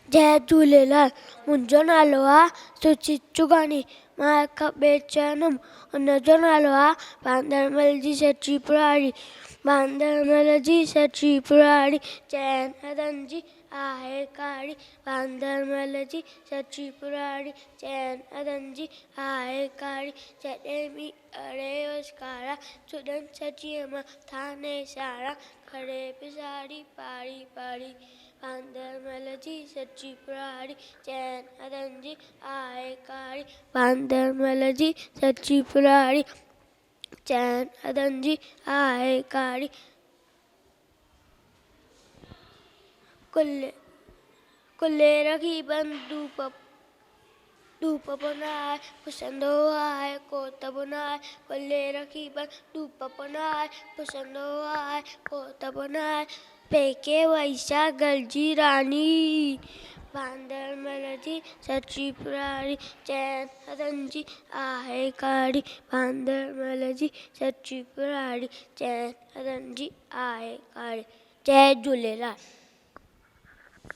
जय झूलेलाल। मुंहिंजो नालो आहे सुचित चुघानी। मां हिकु ॿिए चवंदुमि, हुनजो नालो आहे बांदरमल जी सची पुराणी। बांदरमल जी सची पुराणी, चैन हथनि जी आहे काड़ी। बांदरमल जी सची पुराणी, चैन हथनि जी आहे काड़ी। जॾहिं बि अड़े कारा, छुॾनि सचीअ मां थाने सारा। खड़े पिसाड़ी पाड़ी पाड़ी, बांदरमल जी सची पुराणी, चैन हथनि जी आहे काड़ी। बांदरमल जी सची पुराणी, चैन हथनि जी आहे काड़ी। कुल्ले रखी बंदूक धूप बनाए, पुसंदो आहे कोत बनाए। कुल्ले रखी बंदूक बनाए, पुसंदो आहे कोत बनाए। पेके वैसा गलजी रानी, बांदरमल जी सची पुराणी, चैन हथनि जी आहे काड़ी। बांदरमल जी सची पुराणी, चैन हथनि जी आहे काड़ी। जय झूलेलाल।